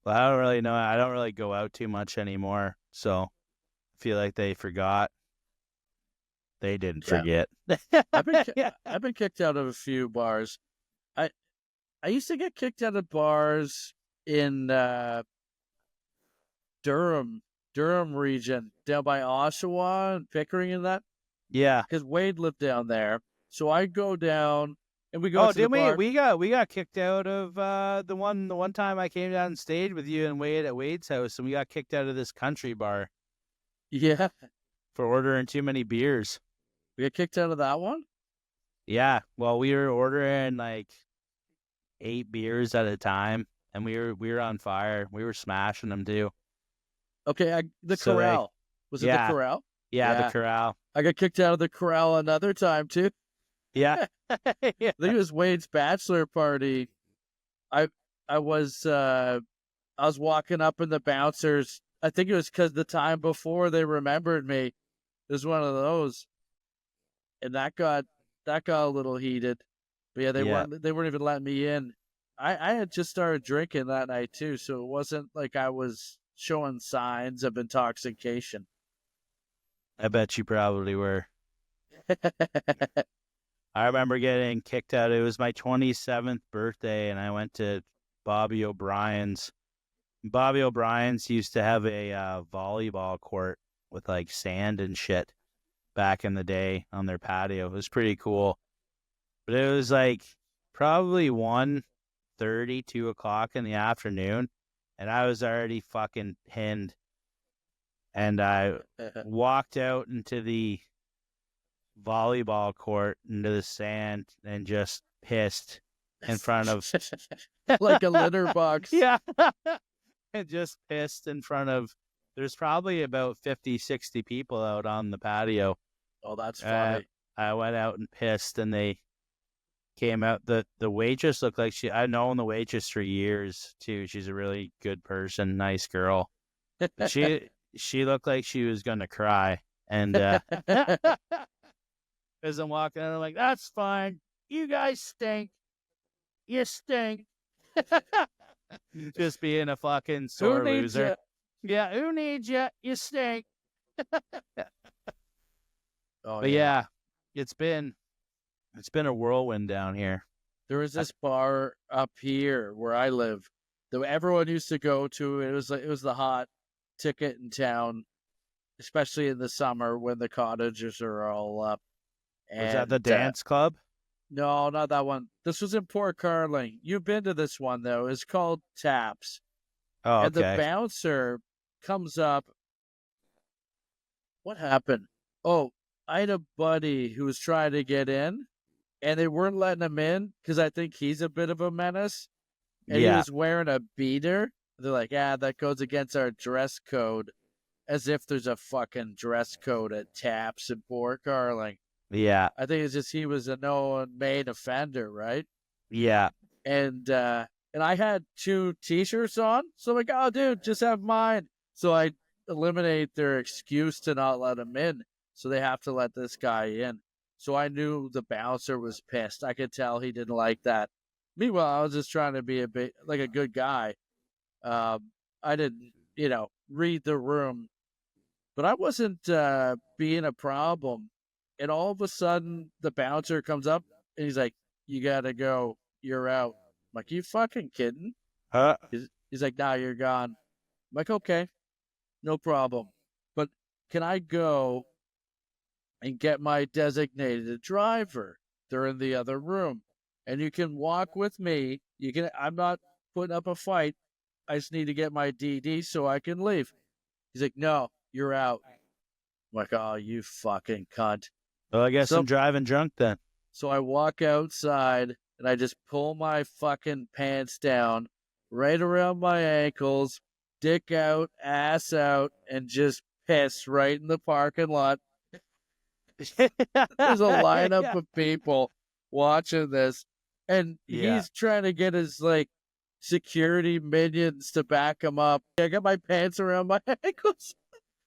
Well, I don't really know. I don't really go out too much anymore, so I feel like they forgot. They didn't forget. I've been kicked out of a few bars. I used to get kicked out of bars in Durham region, down by Oshawa and Pickering and that. Yeah, because Wade lived down there. So I go down and we go. Oh, did we? We got kicked out of the one time I came down and stayed with you and Wade at Wade's house, and we got kicked out of this country bar. Yeah, for ordering too many beers. We got kicked out of that one? Yeah. Well, we were ordering like 8 beers at a time, and we were on fire. We were smashing them too. Okay, the Corral. Was it the Corral? Yeah, the Corral. I got kicked out of the Corral another time too. Yeah. I think it was Wade's bachelor party. I was walking up and the bouncers, I think it was because the time before they remembered me. It was one of those. And that got a little heated. But yeah, they weren't even letting me in. I had just started drinking that night too, so it wasn't like I was showing signs of intoxication. I bet you probably were. I remember getting kicked out. It was my 27th birthday, and I went to Bobby O'Brien's. Bobby O'Brien's used to have a volleyball court with like sand and shit back in the day on their patio. It was pretty cool. But it was like probably 1:30, 2 o'clock in the afternoon, and I was already fucking pinned. And I walked out into the volleyball court, into the sand, and just pissed in front of... like a litter box. Yeah. And just pissed in front of... There's probably about 50, 60 people out on the patio. Oh, that's funny. I went out and pissed, and they came out. The waitress looked like I've known the waitress for years, too. She's a really good person, nice girl. She looked like she was going to cry. And as I'm walking out, I'm like, that's fine. You guys stink. You stink. Just being a fucking sore loser. Yeah, who needs you? You stink. But yeah, it's been a whirlwind down here. There was this bar up here where I live that everyone used to go to. It was the hot ticket in town, especially in the summer when the cottages are all up. And, was that the dance club? No, not that one. This was in Port Carling. You've been to this one though. It's called Taps. Oh, okay. And the bouncer comes up. What happened? Oh, I had a buddy who was trying to get in, and they weren't letting him in because I think he's a bit of a menace. And he was wearing a beater. They're like, that goes against our dress code. As if there's a fucking dress code at Taps in Port Carling. Yeah. I think it's just he was a known main offender, right? Yeah. And I had 2 T-shirts on. So I'm like, oh, dude, just have mine. So I eliminate their excuse to not let him in. So they have to let this guy in. So I knew the bouncer was pissed. I could tell he didn't like that. Meanwhile, I was just trying to be a good guy. I didn't, read the room. But I wasn't being a problem. And all of a sudden, the bouncer comes up and he's like, you got to go. You're out. I'm like, you fucking kidding? Huh? He's like, nah, you're gone. I'm like, okay, no problem. But can I go and get my designated driver? They're in the other room. And you can walk with me. I'm not putting up a fight. I just need to get my DD so I can leave. He's like, no, you're out. I'm like, oh, you fucking cunt. Well, I guess I'm driving drunk then. So I walk outside and I just pull my fucking pants down right around my ankles, dick out, ass out, and just piss right in the parking lot. There's a lineup of people watching this, and he's trying to get his like security minions to back him up. I got my pants around my ankles.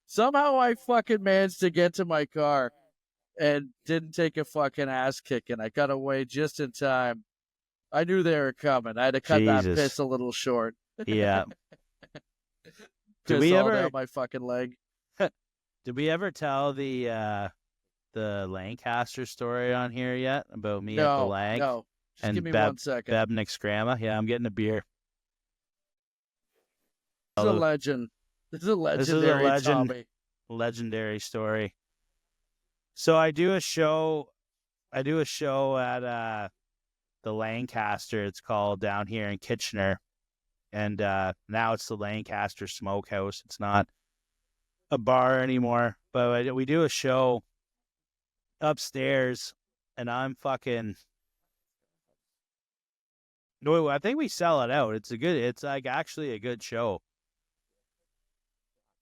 Somehow I fucking managed to get to my car and didn't take a fucking ass kicking. I got away just in time. I knew they were coming. I had to cut that piss a little short. Yeah. Did we ever down my fucking leg? Did we ever tell the Lancaster story on here yet about me at the Lanc? No. Just and give me 1 second. Bebnick's grandma? Yeah, I'm getting a beer. This is a legend. This is a legendary Tommy. Legendary story. So I do a show at the Lancaster, it's called, down here in Kitchener. And now it's the Lancaster Smokehouse. It's not a bar anymore. But we do a show upstairs, and I'm fucking... No, I think we sell it out. It's like actually a good show.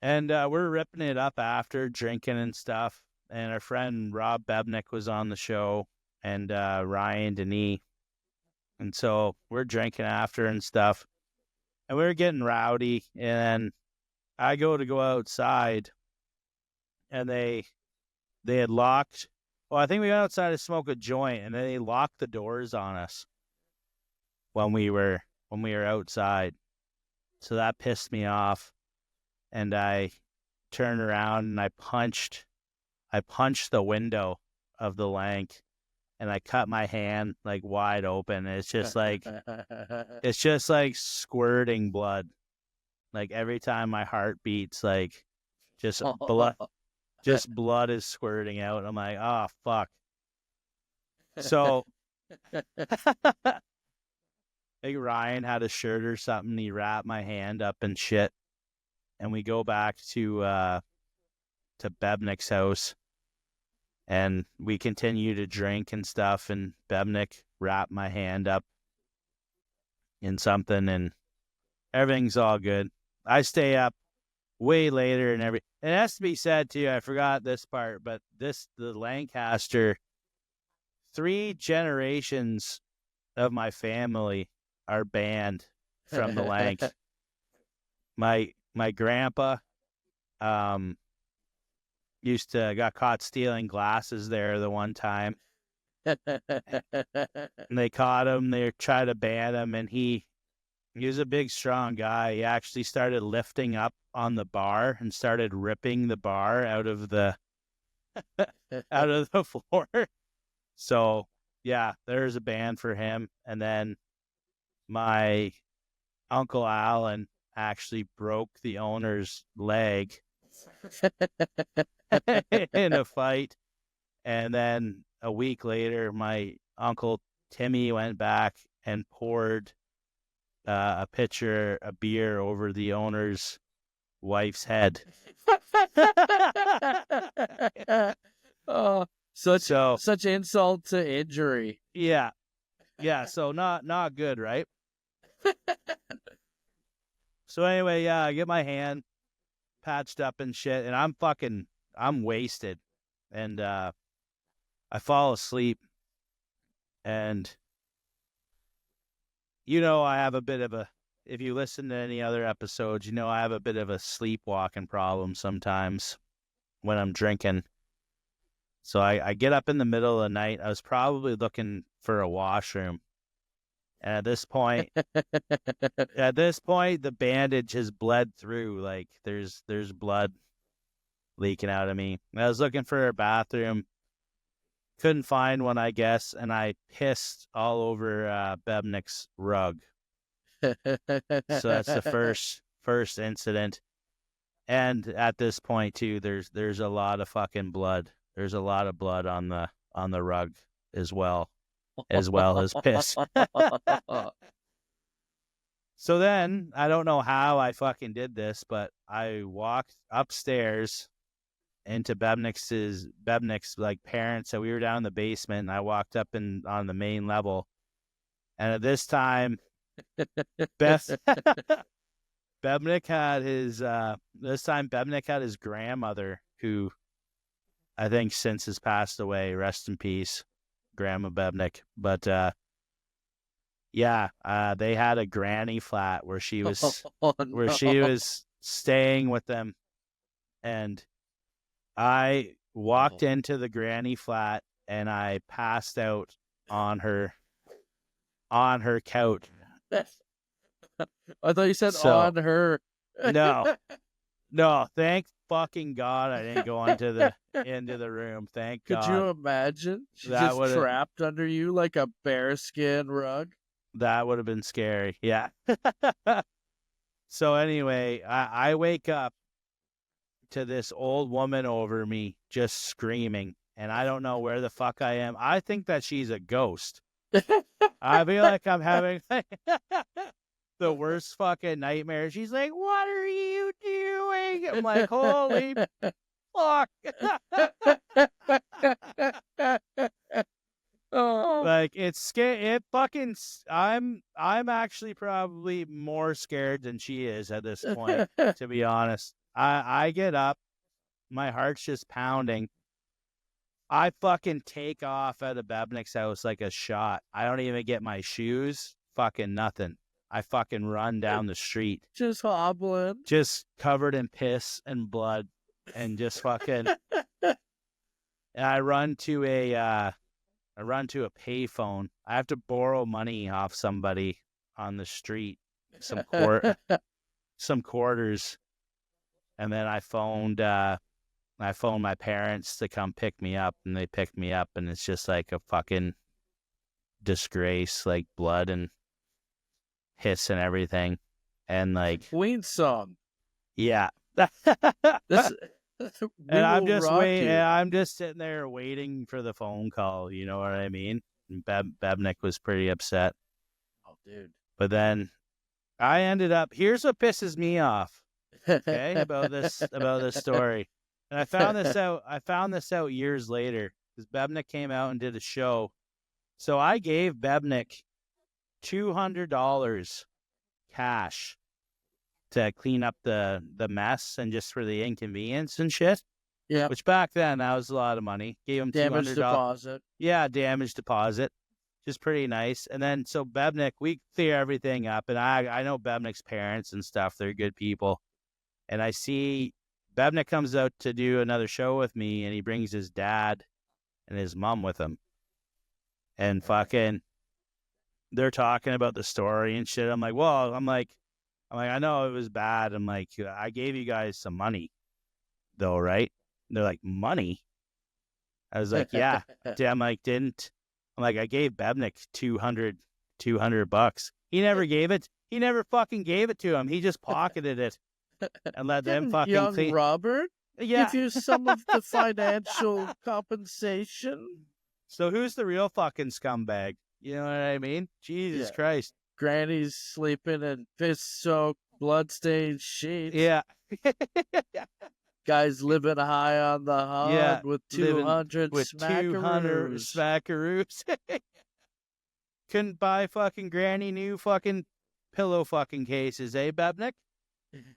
And we're ripping it up after, drinking and stuff. And our friend Rob Bebnick was on the show, and Ryan Denis. And so we're drinking after and stuff. And we were getting rowdy. And I go outside, and they had locked. Well, I think we went outside to smoke a joint, and then they locked the doors on us when we were outside. So that pissed me off. And I turned around and I punched the window of the Lanc, and I cut my hand like wide open. It's just like squirting blood. Like every time my heart beats, like just blood is squirting out. I'm like, oh fuck. So I think Ryan had a shirt or something. He wrapped my hand up and shit. And we go back to Bebnick's house, and we continue to drink and stuff. And Bebnick wrapped my hand up in something, and everything's all good. I stay up way later, and it has to be said too. I forgot this part, but the Lancaster, 3 generations of my family are banned from the Lanc. My grandpa got caught stealing glasses there the one time. And they caught him. They tried to ban him, and he was a big, strong guy. He actually started lifting up on the bar and started ripping the bar out of the floor. So yeah, there's a ban for him. And then my Uncle Alan actually broke the owner's leg in a fight. And then a week later, my Uncle Timmy went back and poured a pitcher of beer over the owner's wife's head. Oh, such insult to injury. Yeah. So not good, right? So anyway, yeah, I get my hand patched up and shit, and I'm wasted. And I fall asleep. And I have a bit of if you listen to any other episodes, I have a bit of a sleepwalking problem sometimes when I'm drinking. So I get up in the middle of the night. I was probably looking for a washroom. And at this point, the bandage has bled through. Like there's blood leaking out of me. I was looking for a bathroom, couldn't find one, I guess, and I pissed all over Bebnick's rug. So that's the first incident. And at this point too, there's a lot of fucking blood. There's a lot of blood on the rug as well as piss. So then, I don't know how I fucking did this, but I walked upstairs into Bebnik's like parents. So we were down in the basement, and I walked up on the main level. And at this time, Bebnik had his grandmother, who I think since has passed away. Rest in peace, Grandma Bebnik. But they had a granny flat where she was staying with them, and I walked into the granny flat and I passed out on her couch. I thought you said on her. No, thank fucking God I didn't go into the room. Thank God. Could you imagine? She just trapped under you like a bearskin rug. That would have been scary. Yeah. So anyway, I wake up to this old woman over me just screaming, and I don't know where the fuck I am. I think that she's a ghost. I feel like I'm having the worst fucking nightmare. She's like, "What are you doing?" I'm like, "Holy fuck." Like, it's scary. I'm actually probably more scared than she is at this point, to be honest. I get up, my heart's just pounding. I fucking take off out of Bebnik's house like a shot. I don't even get my shoes, fucking nothing. I fucking run down the street. Just hobbling. Just covered in piss and blood, and just fucking... And I run to a payphone. I have to borrow money off somebody on the street, some quarters, and then I phoned my parents to come pick me up, and they picked me up, and it's just like a fucking disgrace, like blood and hiss and everything, and like Queen song. Yeah. And I'm just waiting. I'm just sitting there waiting for the phone call. You know what I mean? And Bebnik was pretty upset. Oh, dude. But then I ended up. Here's what pisses me off. Okay, about this story. And I found this out years later, because Bebnik came out and did a show. So I gave Bebnik $200 cash to clean up the mess and just for the inconvenience and shit. Yeah. Which back then, that was a lot of money. Gave him damage $200. Deposit. Yeah, damage deposit. Just pretty nice. And then, so Bebnik, we clear everything up. And I know Bebnik's parents and stuff. They're good people. And I see Bebnik comes out to do another show with me, and he brings his dad and his mom with him. And fucking, they're talking about the story and shit. I'm like, I know it was bad. I'm like, I gave you guys some money, though, right? And they're like, money? I was like, yeah. I'm like, I gave Bebnik $200. He never gave it. He never fucking gave it to him. He just pocketed it and let them fucking young clean. Robert Yeah. give you some of the financial compensation. So who's the real fucking scumbag? You know what I mean? Jesus Christ. Granny's sleeping in piss-soaked, blood-stained sheets. Yeah. Guys living high on the hog with 200 smackaroos. Couldn't buy fucking granny new fucking pillow fucking cases, eh, Bebnik?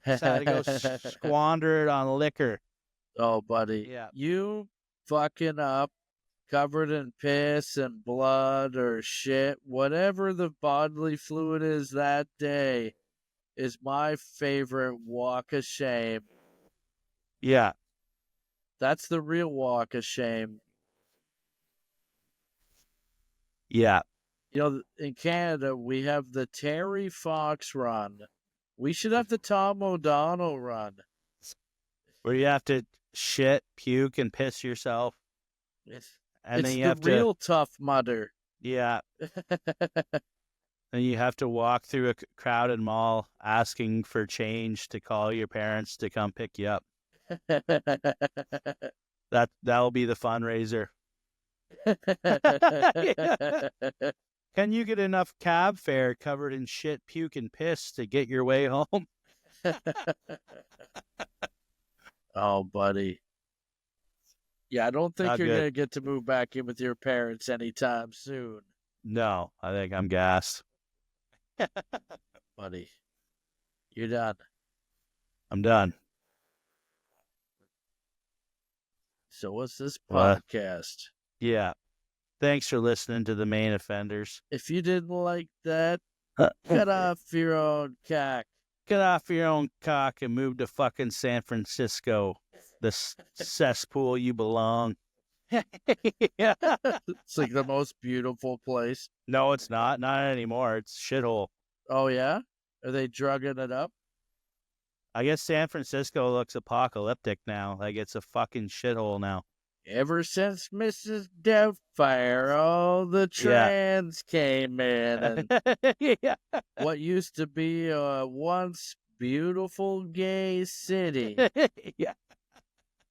Just had to go squander it on liquor. Oh, buddy. Yeah. You fucking up, covered in piss and blood or shit, whatever the bodily fluid is that day, is my favorite walk of shame. Yeah. That's the real walk of shame. Yeah. You know, in Canada, we have the Terry Fox run. We should have the Tom O'Donnell run. Where you have to shit, puke, and piss yourself. And it's then you the have real Tough Mudder. Yeah. And you have to walk through a crowded mall asking for change to call your parents to come pick you up. That'll be the fundraiser. Can you get enough cab fare covered in shit, puke, and piss to get your way home? Oh, buddy. Yeah, I don't think Not you're going good. to get to move back in with your parents anytime soon, No, I think I'm gassed. buddy. You're done. I'm done. So what's this Well, podcast? yeah. Thanks for listening to the main offenders. If you didn't like that, cut off your own cock. Get off your own cock and move to fucking San Francisco, the cesspool you belong. Yeah. It's like the most beautiful place. No, it's not. Not anymore. It's shithole. Oh, yeah? Are they drugging it up? I guess San Francisco looks apocalyptic now. Like it's a fucking shithole now. Ever since Mrs. Doubtfire, all the trans came in, and Yeah. what used to be a once beautiful gay city, Yeah.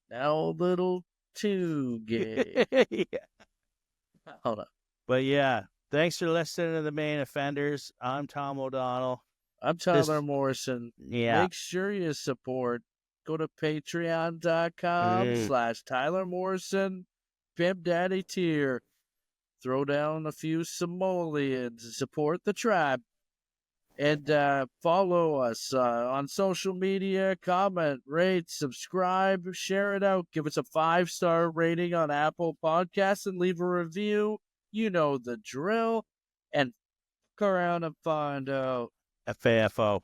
now a little too gay. Yeah. Hold on. But yeah, thanks for listening to the main offenders. I'm Tom O'Donnell. I'm Tyler Morrison. Yeah. Make sure you support. Go to patreon.com/Tyler Morrison Pimp Daddy tier. Throw down a few simoleons to support the tribe. And follow us on social media. Comment, rate, subscribe, share it out. Give us a 5-star rating on Apple Podcasts and leave a review. You know the drill. And fuck around and find out. FAFO.